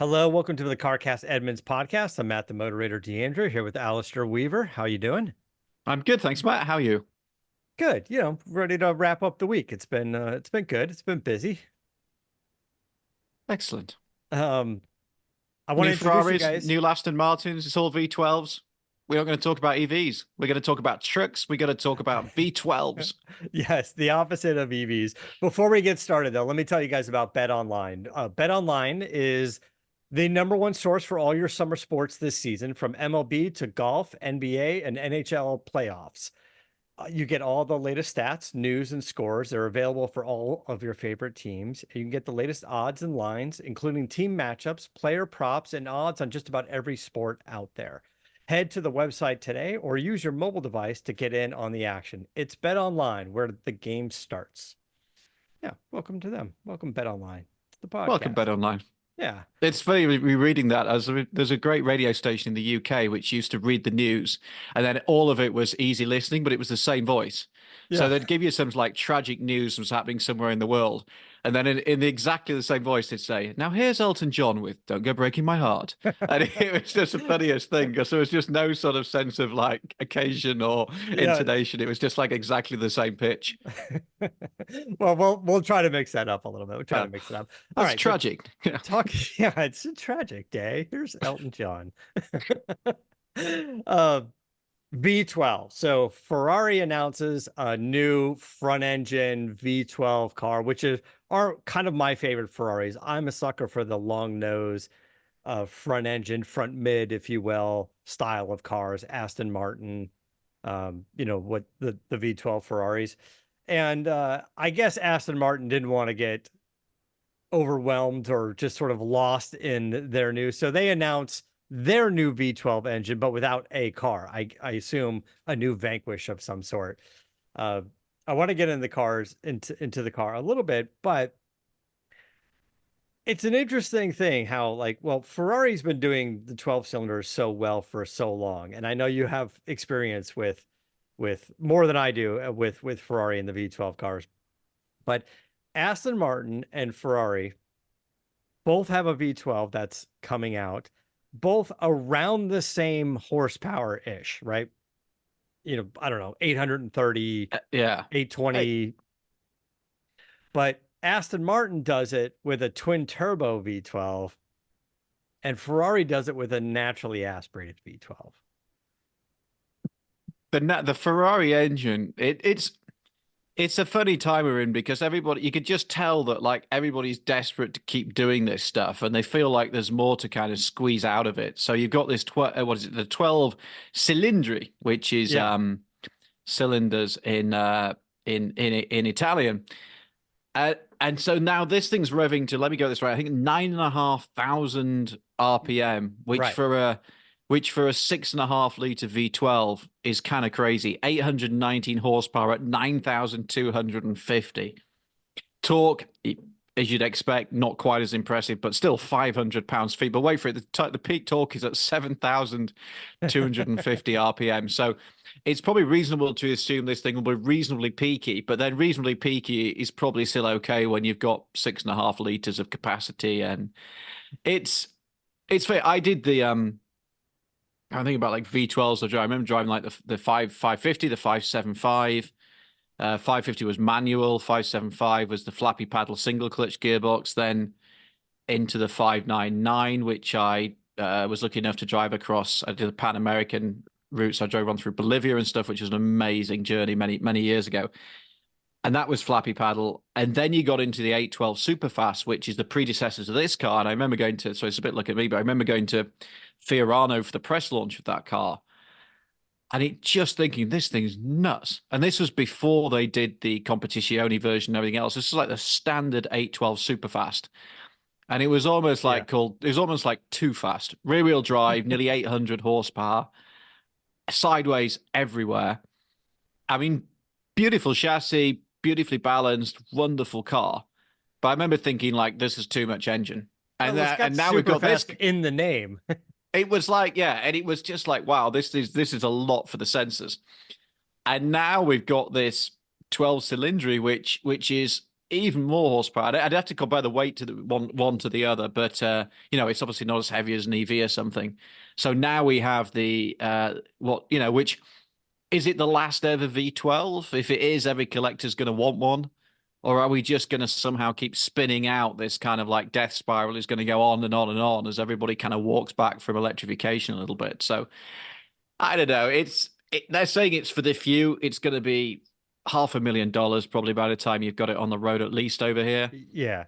Hello, welcome to the CarCast+Edmunds podcast. I'm Matt, the moderator, DeAndre, here with Alistair Weaver. How you doing? I'm good, thanks, Matt. How are you? Good. Ready to wrap up the week. It's been good. It's been busy. Excellent. Um, I want to New introduce you Ferraris, guys. new Aston Martins, it's all V12s. We're not going to talk about EVs. We're going to talk about trucks. We're going to talk about V12s. Yes, the opposite of EVs. Before we get started, though, let me tell you guys about Bet Online. Bet Online is the number one source for all your summer sports this season, from MLB to golf, NBA, and NHL playoffs. You get all the latest stats, news, and scores. They're available for all of your favorite teams. You can get the latest odds and lines, including team matchups, player props, and odds on just about every sport out there. Head to the website today or use your mobile device to get in on the action. It's Bet Online, where the game starts. Yeah, welcome to them. Welcome, Bet Online, to the Welcome, podcast. Bet Online. Yeah. It's funny reading that there's a great radio station in the UK which used to read the news, and then all of it was easy listening, but it was the same voice. So Yeah. they'd give you some like tragic news was happening somewhere in the world, and then in exactly the same voice they'd say, "Now here's Elton John with 'Don't Go Breaking My Heart,'" and it was just the funniest thing because there was just no sort of sense of like occasion or Yeah. intonation. It was just like exactly the same pitch. Well, we'll try to mix that up a little bit. We'll try Yeah, to mix it up. All that's right. So tragic. talk. Yeah, it's a tragic day. Here's Elton John. uh, V12. So Ferrari announces a new front engine V12 car, which are kind of my favorite Ferraris. I'm a sucker for the long nose, front engine, front mid, if you will, style of cars. Aston Martin, what the V12 Ferraris. And I guess Aston Martin didn't want to get overwhelmed or just sort of lost in their news. So they announced their new V12 engine, but without a car. I assume a new Vanquish of some sort. Uh, I want to get into the car a little bit, but it's an interesting thing how Ferrari's been doing the 12 cylinders so well for so long, and I know you have experience with more than I do with Ferrari and the V12 cars, but Aston Martin and Ferrari both have a V12 that's coming out, both around the same horsepower ish, right? I don't know, 830, Yeah. 820. But Aston Martin does it with a twin turbo V12, and Ferrari does it with a naturally aspirated V12. The Ferrari engine, it's a funny time we're in because everybody you could just tell that like everybody's desperate to keep doing this stuff and they feel like there's more to kind of squeeze out of it. So you've got this what is it, the 12 Cilindri, which is Yeah. cylinders in Italian. And so now this thing's revving to, let me get this right, I think 9,500 RPM, Right. which for a 6.5 liter V12 is kind of crazy. 819 horsepower at 9,250. Torque, as you'd expect, not quite as impressive, but still 500 pounds-feet. But wait for it, the peak torque is at 7,250 RPM. So it's probably reasonable to assume this thing will be reasonably peaky, but then reasonably peaky is probably still okay when you've got 6.5 liters of capacity. And it's fair. I did the I think about like V12s. I remember driving like the 550, the 575. 550 was manual. 575 was the flappy paddle single clutch gearbox. Then into the 599, which I was lucky enough to drive across. I did the Pan American routes. I drove on through Bolivia and stuff, which was an amazing journey many years ago. And that was flappy paddle. And then you got into the 812 Superfast, which is the predecessor to this car. And I remember going to, so it's a bit like at me, but I remember going to Fiorano for the press launch of that car. And just thinking, this thing's nuts. And this was before they did the Competizione version and everything else. This is like the standard 812 Superfast. And it was almost like it was almost like too fast. Rear wheel drive, nearly 800 horsepower, sideways everywhere. I mean, beautiful chassis, beautifully balanced, wonderful car. But I remember thinking, like, this is too much engine. And, And now we've got this in the name. It was like, yeah, and it was just like, wow, this is a lot for the sensors. And now we've got this 12 Cilindri, which is even more horsepower. I'd have to compare the weight to the one to the other, but it's obviously not as heavy as an EV or something. So now we have the which is it the last ever V12? If it is, every collector's going to want one. Or are we just going to somehow keep spinning out this kind of like death spiral is going to go on and on and on as everybody kind of walks back from electrification a little bit? So I don't know. They're saying it's for the few. It's going to be $500,000 probably by the time you've got it on the road, at least over here. Yeah.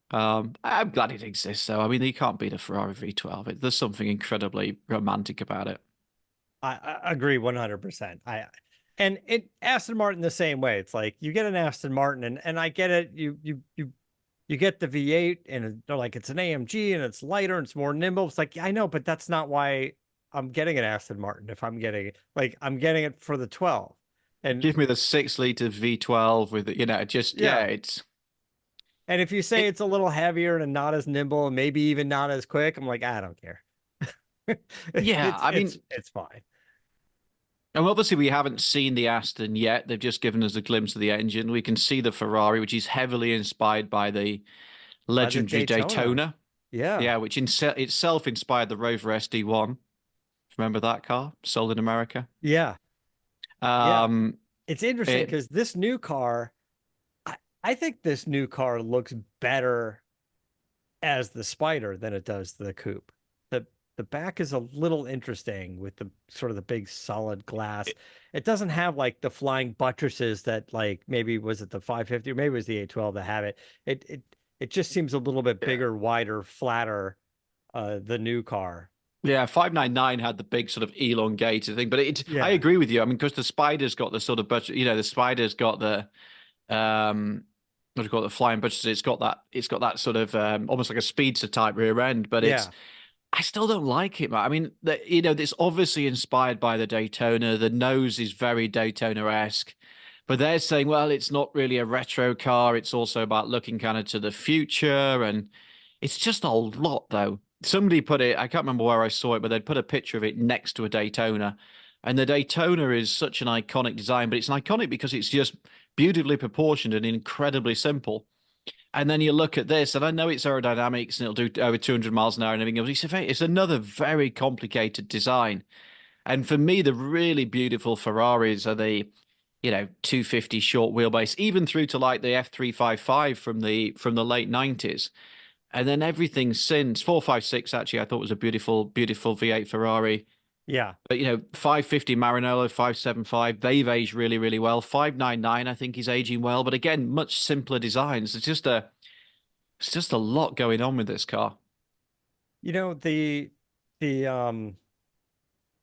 I'm glad it exists, though. I mean, you can't beat a Ferrari V12. There's something incredibly romantic about it. I agree 100%. And Aston Martin the same way. It's like you get an Aston Martin, and I get it. You get the V8, and they're like it's an AMG, and it's lighter and it's more nimble. It's like I know, but that's not why I'm getting an Aston Martin. If I'm getting I'm getting it for the 12. And give me the 6-liter V12 with it, it's. And if you say it's a little heavier and not as nimble and maybe even not as quick, I'm like, I don't care. Yeah, I mean, it's fine. And obviously, we haven't seen the Aston yet. They've just given us a glimpse of the engine. We can see the Ferrari, which is heavily inspired by the legendary Daytona. Yeah. Yeah, which itself inspired the Rover SD1. Remember that car sold in America? Yeah. It's interesting it, because this new car, I think this new car looks better as the Spider than it does the coupe. The back is a little interesting with the sort of the big solid glass. It doesn't have like the flying buttresses that like maybe was it the 550 or maybe it was the 812 that have it. It just seems a little bit bigger, wider, flatter, the new car. Yeah, 599 had the big sort of elongated thing, but Yeah. I agree with you. I mean, because the Spider's got the sort of budget, the Spider's got the what do you call it, the flying buttresses. It's got that sort of almost like a speedster type rear end, but I still don't like it, man. I mean, it's obviously inspired by the Daytona. The nose is very Daytona-esque, but they're saying, well, it's not really a retro car. It's also about looking kind of to the future, and it's just a lot, though. Somebody put it, I can't remember where I saw it, but they'd put a picture of it next to a Daytona, and the Daytona is such an iconic design, but it's an iconic because it's just beautifully proportioned and incredibly simple. And then you look at this, and I know it's aerodynamics and it'll do over 200 miles an hour and everything else. It's another very complicated design. And for me, the really beautiful Ferraris are the, 250 short wheelbase, even through to like the F355 from the late 90s. And then everything since 456, actually, I thought was a beautiful, beautiful V8 Ferrari. Yeah. But, 550 Maranello, 575, they've aged really, really well. 599, I think, is aging well. But again, much simpler designs. It's just a lot going on with this car. The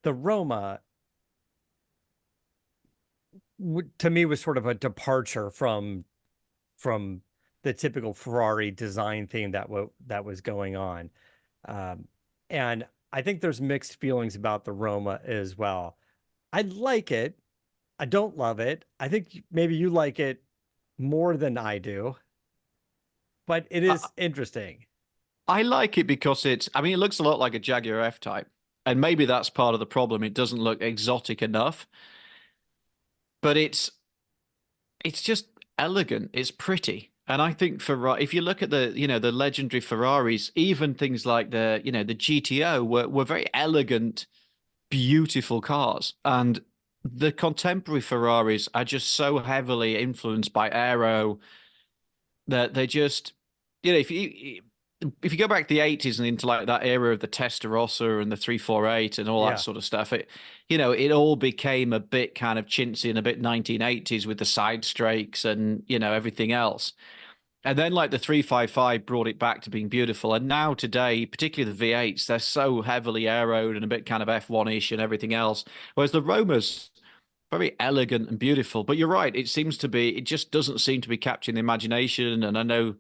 Roma to me was sort of a departure from the typical Ferrari design theme that was going on. And I think there's mixed feelings about the Roma as well. I like it. I don't love it. I think maybe you like it more than I do, but it is interesting. I like it because it looks a lot like a Jaguar F-Type. And maybe that's part of the problem. It doesn't look exotic enough. But it's just elegant. It's pretty. And I think if you look at the legendary Ferraris, even things like the GTO were very elegant, beautiful cars. And the contemporary Ferraris are just so heavily influenced by aero that they just, if you go back to the 80s and into like that era of the Testarossa and the 348 and all that sort of stuff, it all became a bit kind of chintzy and a bit 1980s with the side strakes and, everything else. And then like the 355 brought it back to being beautiful. And now today, particularly the V8s, they're so heavily aeroed and a bit kind of F1-ish and everything else. Whereas the Roma's very elegant and beautiful. But you're right, it just doesn't seem to be capturing the imagination. And I know,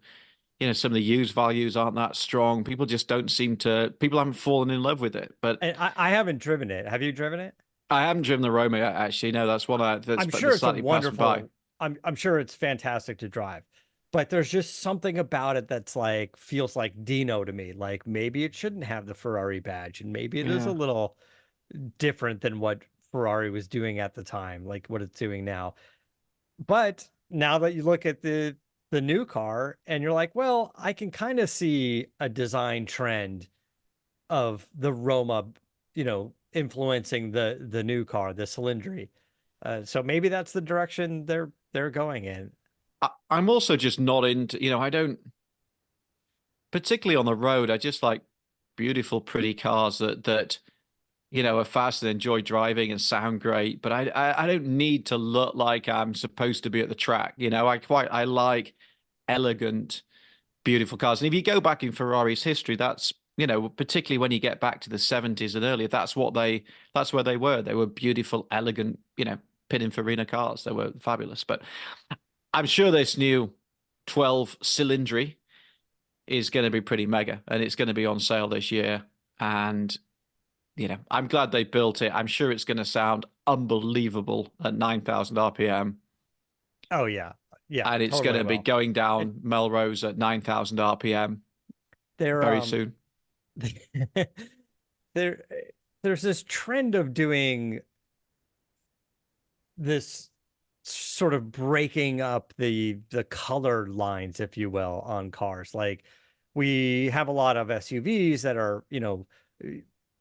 some of the used values aren't that strong. People just people haven't fallen in love with it. But I haven't driven it. Have you driven it? I haven't driven the Roma yet, actually. No, that's one I'm sure it's a wonderful. I'm sure it's fantastic to drive, but there's just something about it that's like feels like Dino to me. Like maybe it shouldn't have the Ferrari badge, and maybe it is a little different than what Ferrari was doing at the time, like what it's doing now. But now that you look at the the new car and you're like, well, I can kind of see a design trend of the Roma, influencing the new car, the Cilindri. So maybe that's the direction they're going in. I'm also just not into, I don't, particularly on the road, I just like beautiful, pretty cars that are fast and enjoy driving and sound great. But I don't need to look like I'm supposed to be at the track. I like elegant, beautiful cars. And if you go back in Ferrari's history, that's particularly when you get back to the 70s and earlier, that's where they were. They were beautiful, elegant, Pininfarina cars. They were fabulous. But I'm sure this new 12 Cilindri is going to be pretty mega, and it's going to be on sale this year. And I'm glad they built it. I'm sure it's going to sound unbelievable at 9,000 RPM. Oh yeah, yeah, And it's going totally to be will. going down Melrose at 9,000 RPM There, very soon. there, there's this trend of doing this sort of breaking up the color lines, if you will, on cars. Like we have a lot of SUVs that are,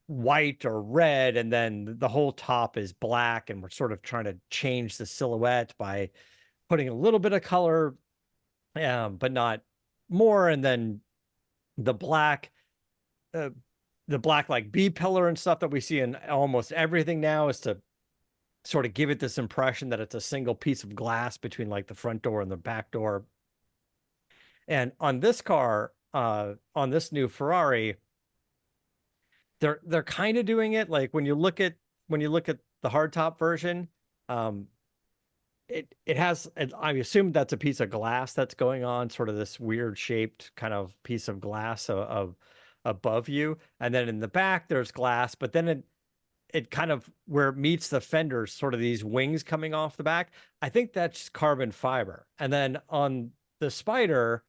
white or red, and then the whole top is black, and we're sort of trying to change the silhouette by putting a little bit of color, but not more. And then the black, uh, the black like B pillar and stuff that we see in almost everything now is to sort of give it this impression that it's a single piece of glass between like the front door and the back door. And on this car, on this new Ferrari, they're kind of doing it. Like when you look at the hardtop version, um, it has, I assume that's a piece of glass that's going on, sort of this weird shaped kind of piece of glass of above you, and then in the back there's glass, but then it kind of where it meets the fenders, sort of these wings coming off the back. I think that's carbon fiber. And then on the Spider,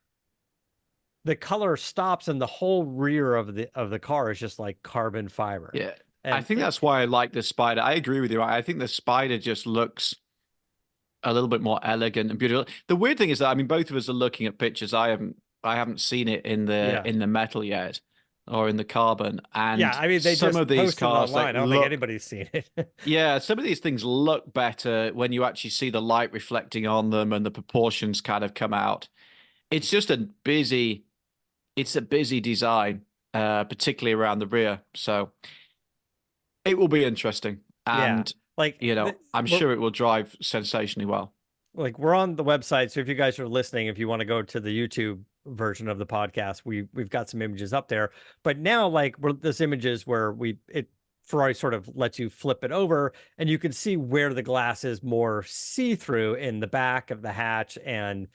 the color stops and the whole rear of the car is just like carbon fiber. Yeah. I And think that's why I like the Spider. I agree with you. I think the Spider just looks a little bit more elegant and beautiful. The weird thing is that, I mean, both of us are looking at pictures. I haven't seen it in the yeah. metal yet, or in the carbon. Yeah, And I mean they some just of these posted it cars like online. I don't think look, anybody's seen it. yeah, some of these things look better when you actually see the light reflecting on them and the proportions kind of come out. It's just it's a busy design, particularly around the rear. So it will be interesting. Yeah. And, Like I'm we're sure it will drive sensationally well. we're on the website, so if you guys are listening, if you want to go to the YouTube version of the podcast, we've got some images up there. But now like we're this images where Ferrari sort of lets you flip it over and you can see where the glass is more see-through in the back of the hatch and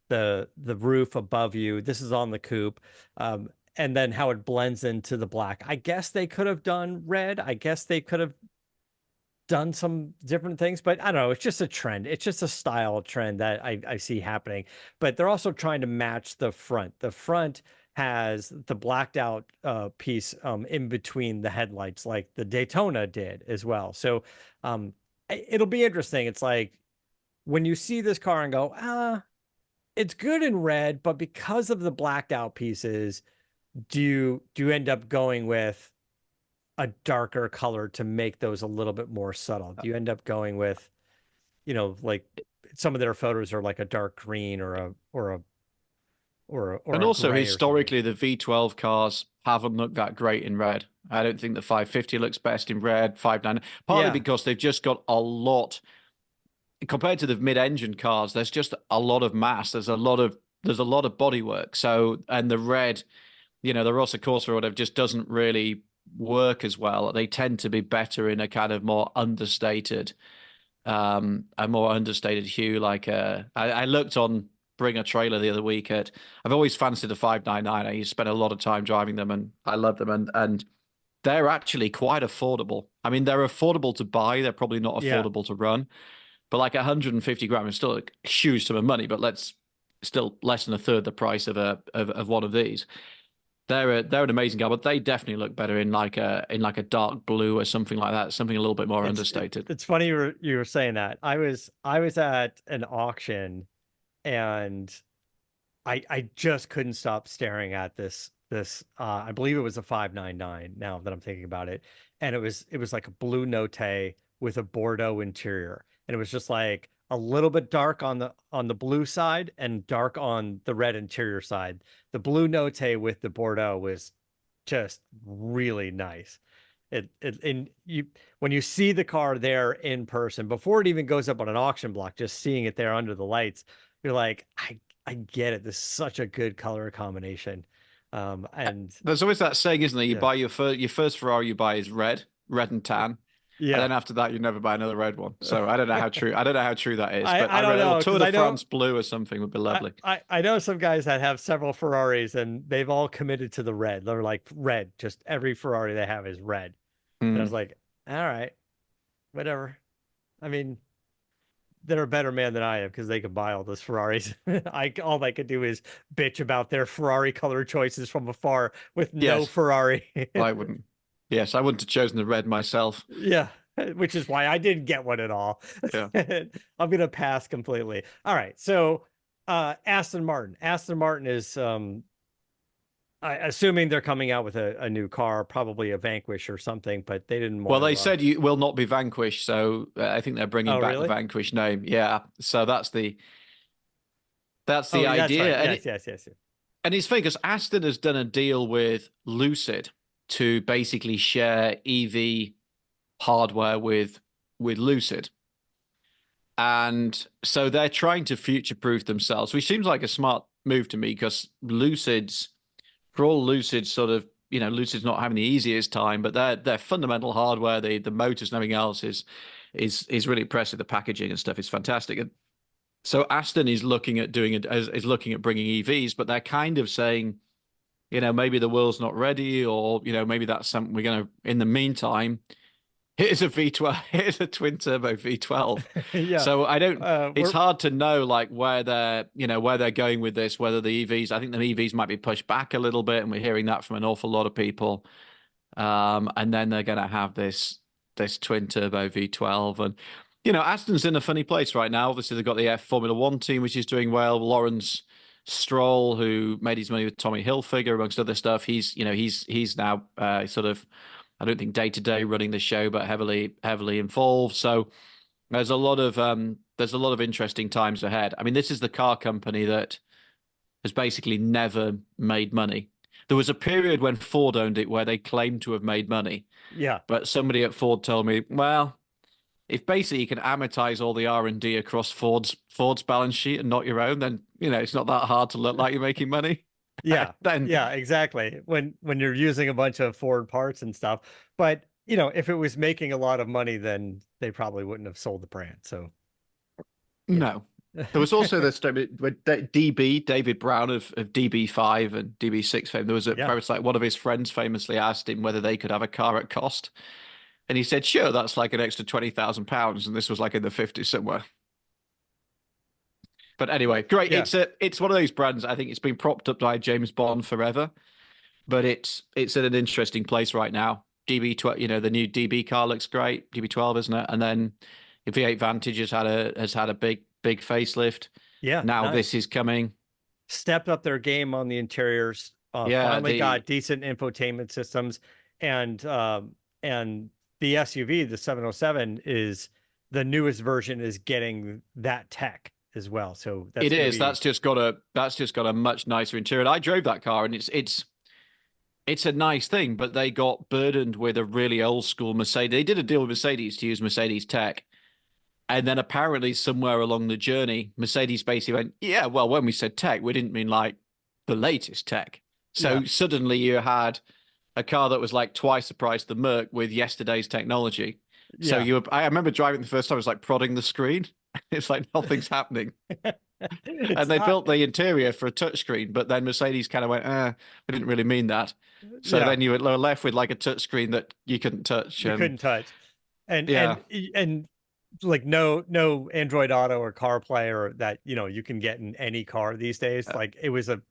the roof above you. This is on the coupe. And then how it blends into the black. I guess they could have done red. I guess they could have done some different things, but I don't know. It's just a trend. It's just a style trend that I see happening. But they're also trying to match the front. The front has the blacked out piece in between the headlights, like the Daytona did as well. So it'll be interesting. It's like when you see this car and go, it's good in red, but because of the blacked out pieces, do you end up going with a darker color to make those a little bit more subtle? Do you end up going with, like some of their photos are like a dark green or And a also, gray or something? historically, the V12 cars haven't looked that great in red. I don't think the 550 looks best in red, 59, partly Yeah. because they've just got a lot compared to the mid-engine cars. There's just a lot of mass. There's a lot of bodywork. So, and the red, the Rossa Corsa or whatever just doesn't really work as well. They tend to be better in a kind of more understated, a more understated hue. Like I looked on Bring a Trailer the other week at. I've always fancied a 599. I used to spend a lot of time driving them, and I love them. And they're actually quite affordable. I mean, they're affordable to buy. They're probably not Yeah. affordable to run. But like 150 grand is still a huge sum of money. But let's still less than a third the price of of one of these. They're an amazing car, but they definitely look better in like a dark blue or something like that, something a little bit more understated. It's funny you were saying that. I was at an auction and I just couldn't stop staring at this I believe it was a 599 now that I'm thinking about it. And it was like a blue note with a Bordeaux interior. And it was just like a little bit dark on the blue side and dark on the red interior side. The blue note with the Bordeaux was just really nice. It and you when you see the car there in person before it even goes up on an auction block, just seeing it there under the lights, you're like, I get it. This is such a good color combination. And There's always that saying, isn't there? You yeah, buy your first Ferrari you buy is red and tan, and yeah. then after that you never buy another red one. So I don't know how true that is, but I don't or know Tour because de I know France blue or something would be lovely. I know some guys that have several Ferraris and they've all committed to the red. They're like red, just every Ferrari they have is red. And I was Mm. like, all right, whatever. I mean, they're a better man than I am because they could buy all those Ferraris. I all I could do is bitch about their Ferrari color choices from afar with no Yes, Ferrari. I wouldn't. Yes, I wouldn't have chosen the red myself. Yeah, which is why I didn't get one at all. Yeah. I'm gonna pass completely. All right, so Aston Martin. Aston Martin is assuming they're coming out with a new car, probably a Vanquish or something, but they didn't Well, want they to said you will not be vanquished, so I think they're bringing oh, back the really? Vanquish name. Yeah, so that's the Oh, that's right. idea, Yes, yes, yes, yes. and it's funny because Aston has done a deal with Lucid to basically share EV hardware with Lucid, and so they're trying to future-proof themselves, which seems like a smart move to me because for all Lucid's sort of, Lucid's not having the easiest time, but their fundamental hardware, the motors and everything else is really impressive. The packaging and stuff is fantastic. And so Aston is looking at doing it is looking at bringing EVs, but they're kind of saying, maybe the world's not ready, or maybe that's something we're going to. In the meantime, here's a V12, here's a twin turbo V12. Yeah. So I don't. It's We're hard to know like where they're going with this. Whether the EVs, I think the EVs might be pushed back a little bit, and we're hearing that from an awful lot of people. And then they're going to have this twin turbo V12, and Aston's in a funny place right now. Obviously, they've got the F Formula One team, which is doing well. Lawrence Stroll, who made his money with Tommy Hilfiger, amongst other stuff. He's now sort of, I don't think day to day running the show, but heavily involved. So there's a lot of interesting times ahead. I mean, this is the car company that has basically never made money. There was a period when Ford owned it where they claimed to have made money, yeah. but somebody at Ford told me, well, if basically you can amortize all the R&D across Ford's balance sheet and not your own, then it's not that hard to look like you're making money. Yeah. Then Yeah, exactly. When you're using a bunch of Ford parts and stuff. But, if it was making a lot of money, then they probably wouldn't have sold the brand. So, yeah. no. There was also this with DB, David Brown of DB5 and DB6 fame. There was Yeah. like one of his friends famously asked him whether they could have a car at cost. And he said, sure, that's like an extra £20,000. And this was like in the 50s somewhere. But anyway, great. Yeah. It's one of those brands. I think it's been propped up by James Bond forever, but it's at an interesting place right now. DB12, the new DB car looks great. DB12, isn't it? And then the V8 Vantage has had a big facelift. Yeah. Now Nice. this is coming. Stepped up their game on the interiors. Yeah, Finally got decent infotainment systems, and the SUV, the 707, is the newest version is getting that tech as well. So that's it going to is. be That's just got a much nicer interior. And I drove that car, and it's a nice thing, but they got burdened with a really old school Mercedes. They did a deal with Mercedes to use Mercedes tech. And then apparently somewhere along the journey, Mercedes basically went, yeah, well, when we said tech, we didn't mean like the latest tech. So yeah, suddenly you had a car that was like twice the price of the Merc with yesterday's technology. So yeah. I remember driving the first time, I was like prodding the screen. It's like nothing's happening. And It's they not. built the interior for a touchscreen, but then Mercedes kind of went, we didn't really mean that. So Yeah, then you were left with like a touchscreen that you couldn't touch. you And couldn't touch, and yeah, like no Android Auto or CarPlay or that you can get in any car these days. uh, Like it was a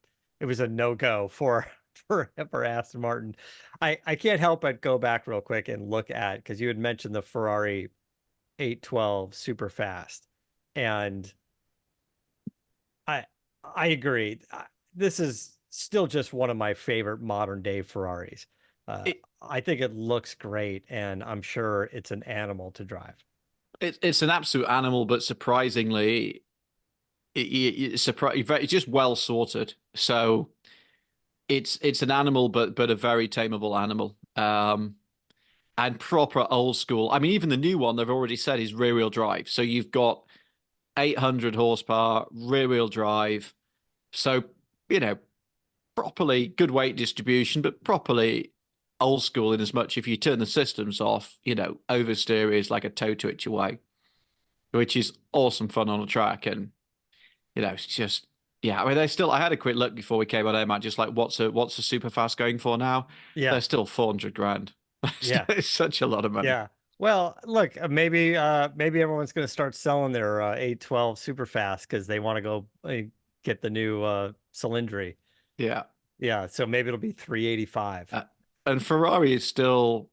no go for for Aston Martin. I can't help but go back real quick and look at because you had mentioned the Ferrari 812 super fast, and I I agree. This is still just one of my favorite modern day Ferraris. It, I think it looks great, and I'm sure it's an animal to drive. it's an absolute animal, but surprisingly, it's just well sorted. So it's an animal, but a very tameable animal. And proper old school. I mean, even the new one they've already said is rear wheel drive. So you've got 800 horsepower rear wheel drive. So, you know, properly good weight distribution, but properly old school in as much if you turn the systems off, oversteer is like a toe twitch away, which is awesome fun on a track. And, it's just, yeah, I mean, I had a quick look before we came on air, Matt, just like what's a super fast going for now? Yeah, They're still 400 grand. yeah, It's such a lot of money. yeah. Well, look, maybe everyone's going to start selling their 812 super fast because they want to go get the new Cilindri. Yeah. Yeah, so maybe it'll be 385. Uh, and Ferrari is still,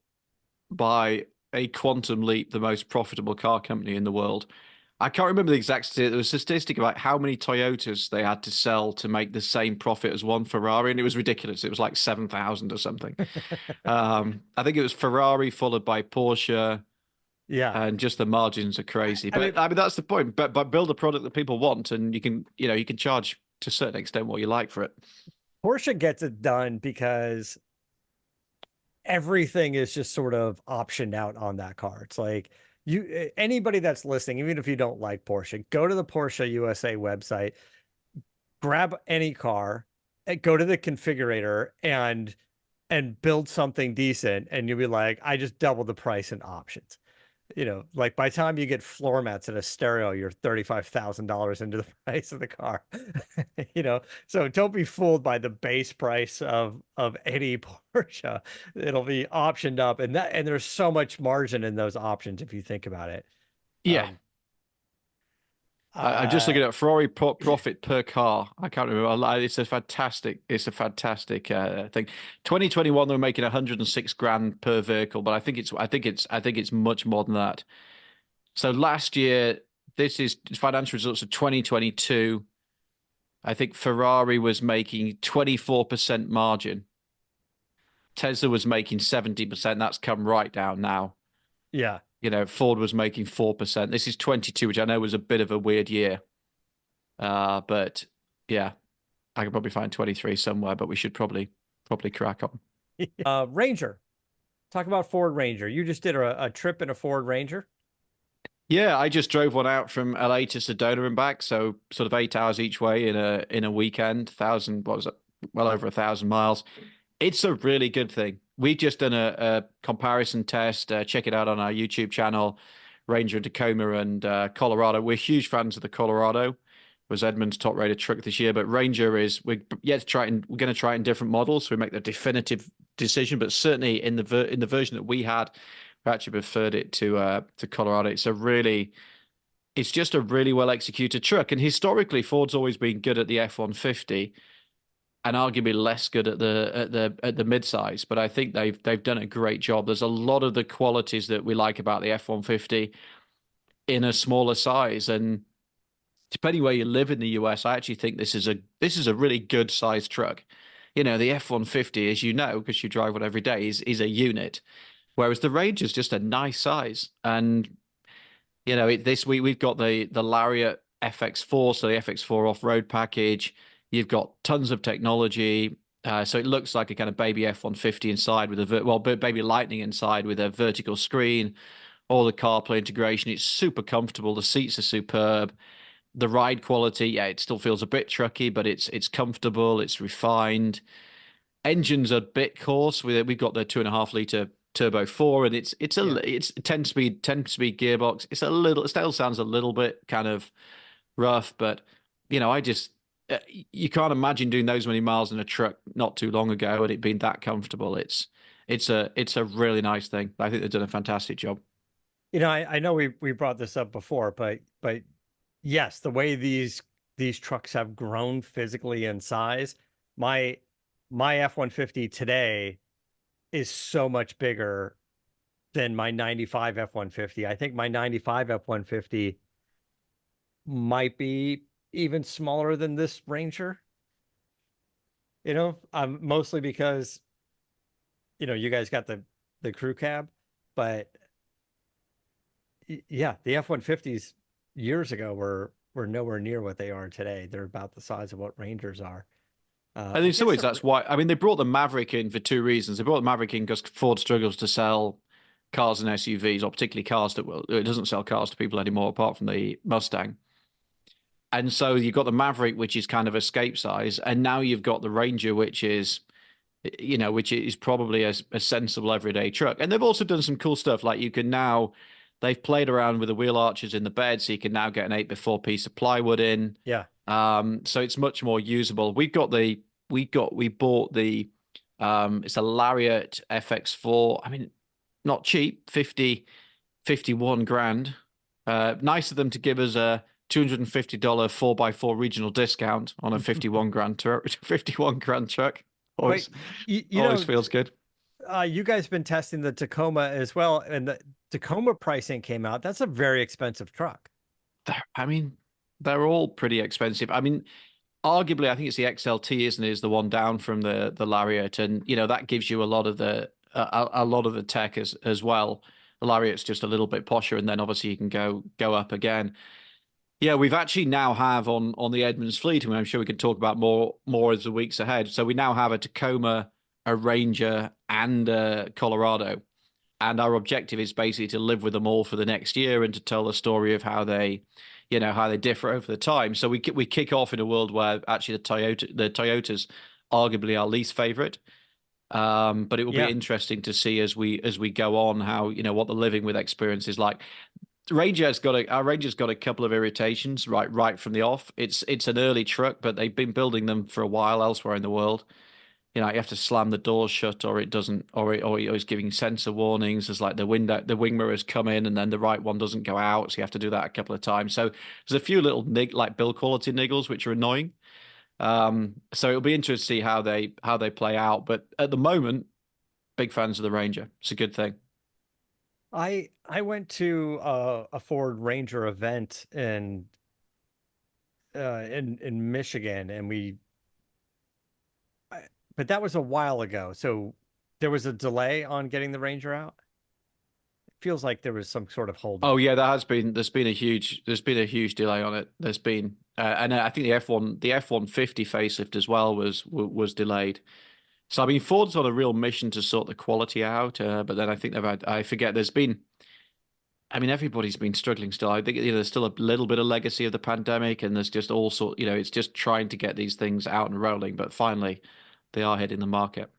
by a quantum leap, the most profitable car company in the world. I can't remember the exact statistic. There was a statistic about how many Toyotas they had to sell to make the same profit as one Ferrari, and it was ridiculous. It was like 7,000 or something. I think it was Ferrari followed by Porsche, Yeah. and just the margins are crazy. I mean, But I mean, that's the point. But build a product that people want, and you can charge to a certain extent what you like for it. Porsche gets it done because everything is just sort of optioned out on that car. It's like anybody that's listening, even if you don't like Porsche, go to the Porsche USA website, grab any car, and go to the configurator and build something decent, and you'll be like, I just doubled the price in options. Like by the time you get floor mats and a stereo, you're $35,000 into the price of the car. So don't be fooled by the base price of any Porsche. It'll be optioned up, and there's so much margin in those options if you think about it. Yeah, Um, I'm just uh, looking at Ferrari profit per car. I can't remember. It's a fantastic thing. 2021 they were making 106 grand per vehicle, but I think it's much more than that. So last year, this is financial results of 2022. I think Ferrari was making 24% margin. Tesla was making 70%. That's come right down now. yeah. Ford was making 4%. This is 22, which I know was a bit of a weird year. But yeah, I could probably find 23 somewhere, but we should probably crack on. Ranger. Talk about Ford Ranger. You just did a trip in a Ford Ranger. Yeah, I just drove one out from LA to Sedona and back, so sort of 8 hours each way in a weekend, thousand what was it? Well over 1,000 miles. It's a really good thing. We've just done a comparison test. Check it out on our YouTube channel, Ranger in Tacoma and Colorado. We're huge fans of the Colorado. Was Edmunds' top rated truck this year, but Ranger is we're yet to try and we're going to try it in different models, so we make the definitive decision. But certainly in the version that we had, we actually preferred it to Colorado. It's just a really well executed truck, and historically Ford's always been good at the F-150 and arguably less good at the midsize. But I think they've done a great job. There's a lot of the qualities that we like about the F-150 in a smaller size, and depending where you live in the US, I actually think this is a really good sized truck. The F-150, as you know, because you drive one every day, is a unit, whereas the Range is just a nice size. And this week we've got the Lariat FX4, so the FX4 off-road package. You've got tons of technology. So it looks like a kind of baby F-150 inside with baby Lightning inside with a vertical screen, all the CarPlay integration. It's super comfortable. The seats are superb. The ride quality, yeah, it still feels a bit trucky, but it's comfortable. It's refined. Engine's a bit coarse. We've got the 2.5 liter turbo four, and it's Yeah. it's 10 speed gearbox. It still sounds a little bit kind of rough, but I just you can't imagine doing those many miles in a truck not too long ago and it being that comfortable. It's a really nice thing. I think they've done a fantastic job. I know we brought this up before, but yes, the way these trucks have grown physically in size, my my F-150 today is so much bigger than my 95 F-150. I think my 95 F-150 might be even smaller than this Ranger. Mostly because you guys got the crew cab, but yeah, the F-150s years ago were nowhere near what they are today. They're about the size of what Rangers are. And I in some guess ways, that's why. I mean, they brought the Maverick in for two reasons. They brought the Maverick in because Ford struggles to sell cars and SUVs, or particularly cars that well, it doesn't sell cars to people anymore, apart from the Mustang. And so you've got the Maverick, which is kind of escape size, and now you've got the Ranger, which is, which is probably a sensible everyday truck. And they've also done some cool stuff, like you can now. They've played around with the wheel arches in the bed, so you can now get an 8x4 piece of plywood in. yeah. So it's much more usable. We bought the it's a Lariat FX4. I mean, not cheap, 51 grand. Nice of them to give us a $250 4x4 regional discount on a 51 grand truck. 51 grand truck. Wait, Always, you always know, feels good. you guys been testing the Tacoma as well, and the Tacoma pricing came out. That's a very expensive truck. I mean, they're all pretty expensive. I mean, arguably, I think it's the XLT, isn't it? Is the one down from the Lariat, and that gives you a lot of the a lot of the tech as well. The Lariat's just a little bit posher, and then obviously you can go up again. Yeah, we've actually now have on the Edmunds fleet, and I'm sure we can talk about more as the weeks ahead. So we now have a Tacoma, a Ranger, and a Colorado, and our objective is basically to live with them all for the next year and to tell the story of how they, how they differ over the time. So we kick off in a world where actually the Toyota's arguably our least favorite. But it will be Yeah. interesting to see as we go on how what the living with experience is like. Our Ranger's got a couple of irritations right from the off. It's an early truck, but they've been building them for a while elsewhere in the world. You have to slam the doors shut, or it doesn't, or it's giving sensor warnings. There's like the wing mirrors come in, and then the right one doesn't go out, so you have to do that a couple of times. So there's a few little like build quality niggles which are annoying. So it'll be interesting to see how they play out. But at the moment, big fans of the Ranger. It's a good thing. I went to a Ford Ranger event in Michigan, and but that was a while ago. So there was a delay on getting the Ranger out. It feels like there was some sort of Oh holdup. yeah, there's been a huge delay on it. There's been and I think the F-150 facelift as well was delayed. So I mean, Ford's on a real mission to sort the quality out, but then I think I forget there's been. I mean, everybody's been struggling still. I think there's still a little bit of legacy of the pandemic, and there's just all sort. It's just trying to get these things out and rolling. But finally, they are hitting the market.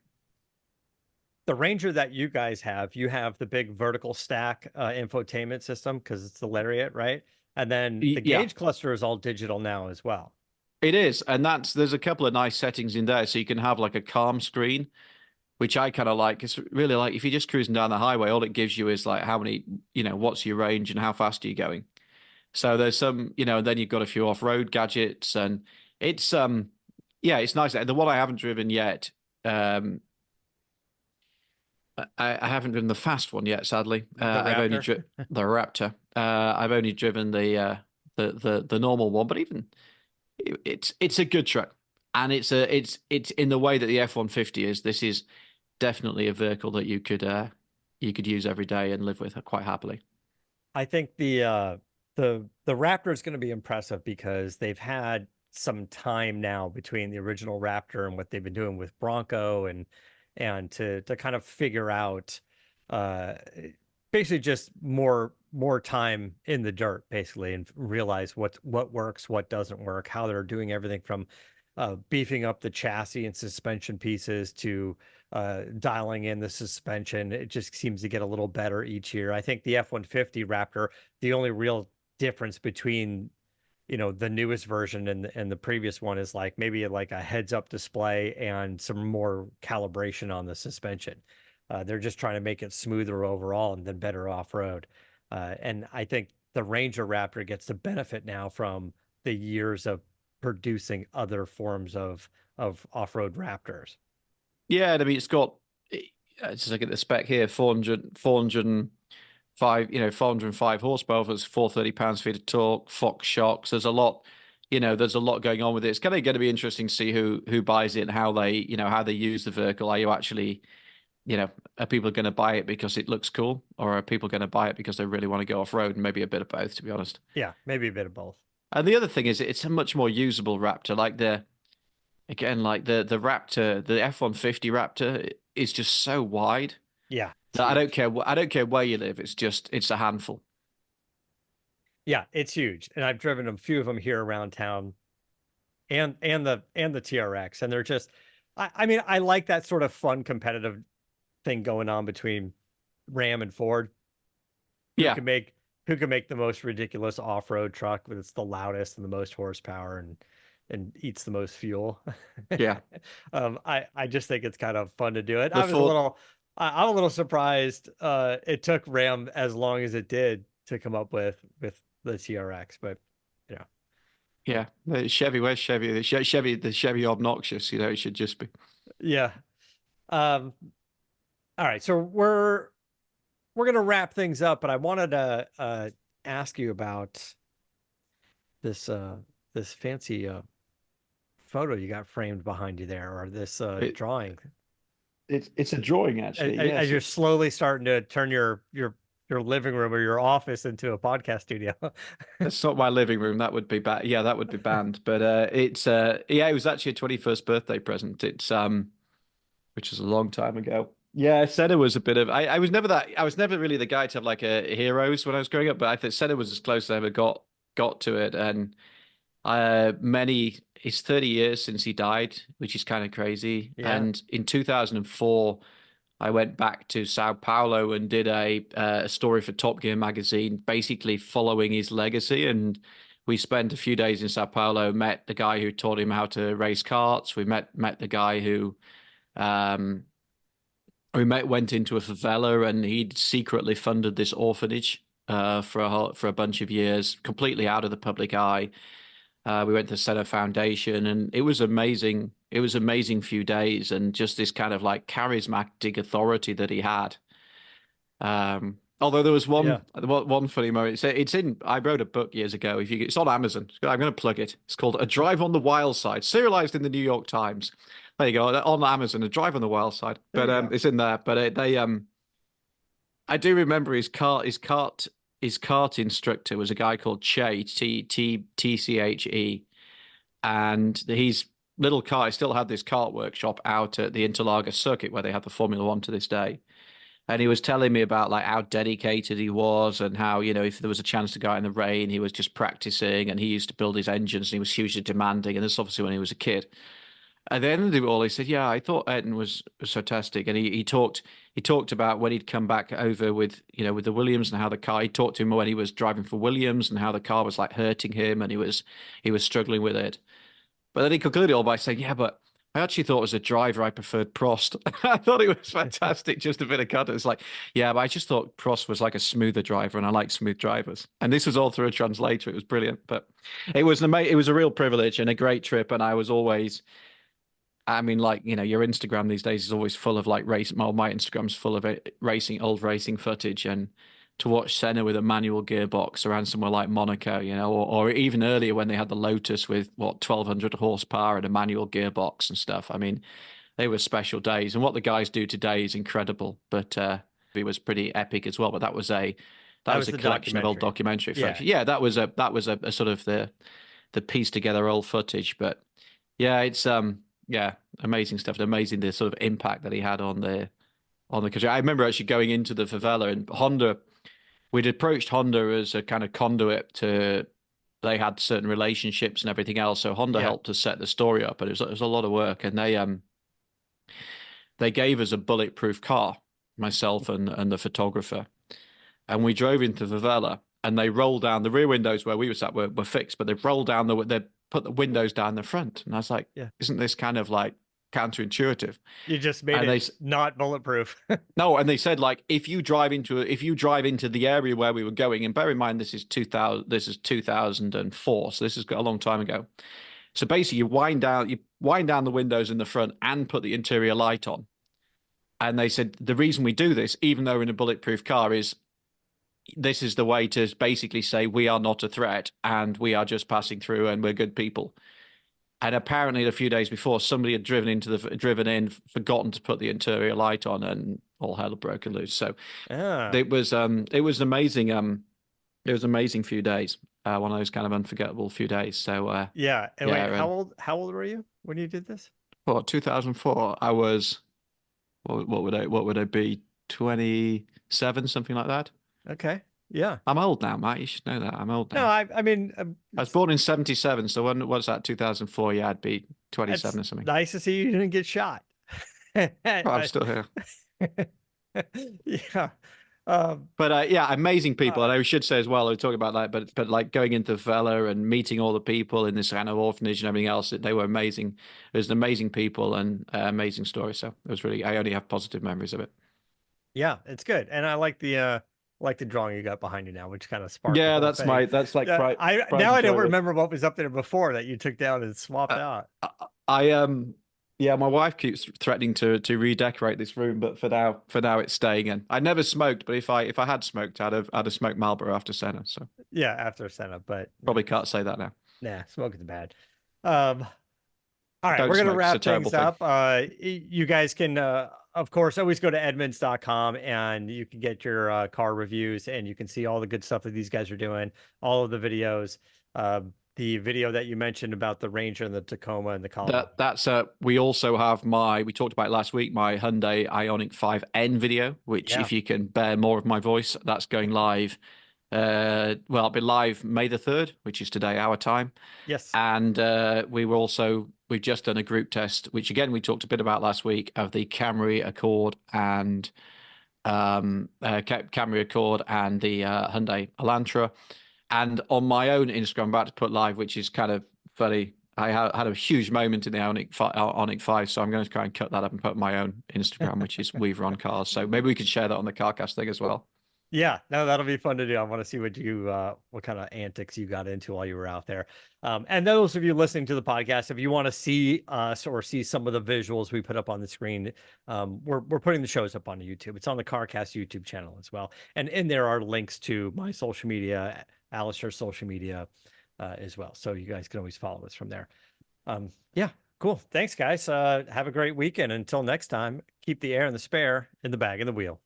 The Ranger that you guys have, you have the big vertical stack infotainment system because it's the Lariat, right? And then the Yeah, gauge cluster is all digital now as well. it is, and there's a couple of nice settings in there, so you can have like a calm screen, which I kind of like. It's really like if you're just cruising down the highway, all it gives you is like how many, what's your range and how fast are you going. So there's some, then you've got a few off-road gadgets, and it's yeah, it's nice. The one I haven't driven yet, I haven't driven the fast one yet, sadly. The I've only Raptor. the Raptor. I've only driven the normal one, but even it's a good truck, and it's in the way that the F-150 is. This is definitely a vehicle that you could use every day and live with quite happily. I think the Raptor is going to be impressive because they've had some time now between the original Raptor and what they've been doing with Bronco and to kind of figure out uh basically just more time in the dirt basically and realize what works, what doesn't work, how they're doing everything from beefing up the chassis and suspension pieces to dialing in the suspension. It just seems to get a little better each year. I think the F-150 Raptor, the only real difference between the newest version and the previous one is like maybe like a heads up display and some more calibration on the suspension. They're just trying to make it smoother overall and then better off-road. And I think the Ranger Raptor gets the benefit now from the years of producing other forms of off-road Raptors. Yeah, I mean, just look at the spec here, 405, 405 horsepower, it's 430 pounds-feet of torque, Fox shocks. There's a lot, there's a lot going on with it. It's kind of going to be interesting to see who buys it and how they, how they use the vehicle. Are you actually, are people going to buy it because it looks cool, or are people going to buy it because they really want to go off road? And maybe a bit of both, to be honest. Yeah, maybe a bit of both. And the other thing is, it's a much more usable Raptor. Like the Raptor, the F-150 Raptor is just so wide Yeah, that I don't huge. care. I don't care where you live. It's a handful. Yeah, it's huge, and I've driven a few of them here around town, and the TRX, and they're just, I mean, I like that sort of fun competitive thing going on between Ram and Ford. Who Yeah, can make who can make the most ridiculous off-road truck that's the loudest and the most horsepower and eats the most fuel. yeah. I just think it's kind of fun to do it. The Ford, I'm a little surprised it took Ram as long as it did to come up with the TRX, but you know, yeah. The Chevy, where's Chevy? The Chevy obnoxious. It should just be. yeah. Um, all right, so we're gonna wrap things up, but I wanted to ask you about this this fancy photo you got framed behind you there, or this It, drawing. it's a drawing actually. As Yes, you're slowly starting to turn your living room or your office into a podcast studio. that's not my living room. That would be bad. Yeah, that would be banned. But it's yeah, it was actually a 21st birthday present. It's which is a long time ago. Yeah, Senna was a bit of I was never really the guy to have like a heroes when I was growing up, but I think Senna was as close as I ever got to it. And it's 30 years since he died, which is kind of crazy. Yeah, And in 2004, I went back to Sao Paulo and did a story for Top Gear magazine, basically following his legacy. And we spent a few days in Sao Paulo, met the guy who taught him how to race karts. We met the guy who um, went into a favela, and he'd secretly funded this orphanage for a bunch of years, completely out of the public eye. We went to the Senna Foundation, and it was amazing. It was amazing few days, and just this kind of like charismatic authority that he had. Although there was yeah. one funny moment. It's in. I wrote a book years ago. It's on Amazon. I'm going to plug it. It's called A Drive on the Wild Side, serialized in the New York Times. There you go, on Amazon. A Drive on the Wild Side, There but you go. it's in there. But I do remember his kart instructor was a guy called Tche, and his little car. He still had this kart workshop out at the Interlagos circuit where they have the Formula One to this day. And he was telling me about like how dedicated he was, and how, if there was a chance to go out in the rain, he was just practicing, and he used to build his engines, and he was hugely demanding. And this obviously when he was a kid. At the end of it all, he said, "Yeah, I thought Ayrton was fantastic." And he talked about when he'd come back over with the Williams, and how the car. He talked to him when he was driving for Williams, and how the car was like hurting him, and he was struggling with it. But then he concluded all by saying, "Yeah, but I actually thought as a driver I preferred Prost. I thought it was fantastic, just a bit of cut." It's like, yeah, but I just thought Prost was like a smoother driver, and I like smooth drivers. And this was all through a translator. It was brilliant, but it was a real privilege and a great trip. And I was always, I mean, like, your Instagram these days is always full of like race. Well, my Instagram's full of old racing footage, and to watch Senna with a manual gearbox around somewhere like Monaco, or even earlier when they had the Lotus with 1,200 horsepower and a manual gearbox and stuff. I mean, they were special days, and what the guys do today is incredible. But it was pretty epic as well. But that was a That was the collection of old documentary. documentary Yeah. footage. Yeah, that was a sort of the piece together old footage. But yeah, it's yeah, amazing stuff. And amazing the sort of impact that he had on the country. I remember actually going into the favela, and we'd approached Honda as a kind of conduit to. They had certain relationships and everything else, so Honda Yeah. helped us set the story up, but it was a lot of work. And they gave us a bulletproof car, myself and the photographer, and we drove into the favela. And they rolled down the rear windows where we were sat were fixed, but they rolled down they put the windows down the front. And I was like, Yeah. isn't this kind of like counterintuitive? You just made And they it not bulletproof. No, and they said like if you drive into the area where we were going, and bear in mind this is 2004, so this is a long time ago. So basically, you wind down the windows in the front and put the interior light on. And they said the reason we do this, even though we're in a bulletproof car, is this is the way to basically say we are not a threat and we are just passing through and we're good people. And apparently, a few days before, somebody had driven in, forgotten to put the interior light on, and all hell had broken loose. So Ah, it was amazing. It was an amazing few days. One of those kind of unforgettable few days. So yeah. And wait, yeah, and how old were you when you did this? for 2004, I was what would I be? 27, something like that. Okay. Yeah. I'm old now, Matt. You should know that. I'm old No, now. I mean, I was born in 77, so when was that? 2004? Yeah, I'd be it's 27 or something. nice to see you didn't get shot. Oh, I'm still here. Yeah. Um, But yeah, amazing people. uh, And I should say as well, I was talking about that, but like going into Vela and meeting all the people in this kind of orphanage and everything else, they were amazing. It was amazing people and amazing story. So it was really, I only have positive memories of it. yeah, it's good. And I like the drawing you got behind you now, which kind of sparked the Yeah, whole thing. that's like Yeah, pride now and I don't joy. remember what was up there before that you took down and swapped Uh, out. I yeah, my wife keeps threatening to redecorate this room, but for now it's staying in. I never smoked, but if I had smoked, I'd have smoked Marlboro after Senna. So Yeah, after Senna, but probably can't say that now. nah, smoking's bad. Um, all right, Don't we're gonna smoke. It's a wrap terrible things thing. up. You guys can, of course, always go to Edmunds.com and you can get your car reviews and you can see all the good stuff that these guys are doing, all of the videos. The video that you mentioned about the Ranger and the Tacoma and the Columbine. That's we also have we talked about it last week, my Hyundai Ioniq 5N video, which Yeah. if you can bear more of my voice, that's going live. Well, it'll be live May the 3rd, which is today, our time. Yes. And we've just done a group test, which again we talked a bit about last week, of the Camry Accord and Camry Accord and the Hyundai Elantra. And on my own Instagram, I'm about to put live, which is kind of funny. I had a huge moment in the Ioniq 5, so I'm going to try and cut that up and put on my own Instagram, which is Weaver on Cars. So maybe we can share that on the CarCast thing as well. Yeah, no, that'll be fun to do. I want to see what you what kind of antics you got into while you were out there. And those of you listening to the podcast, if you want to see us or see some of the visuals we put up on the screen, we're putting the shows up on YouTube. It's on the CarCast YouTube channel as well. And in there are links to my social media, Alistair's social media as well. So you guys can always follow us from there. Yeah, cool. Thanks, guys. Have a great weekend. Until next time, keep the air and the spare in the bag and the wheel.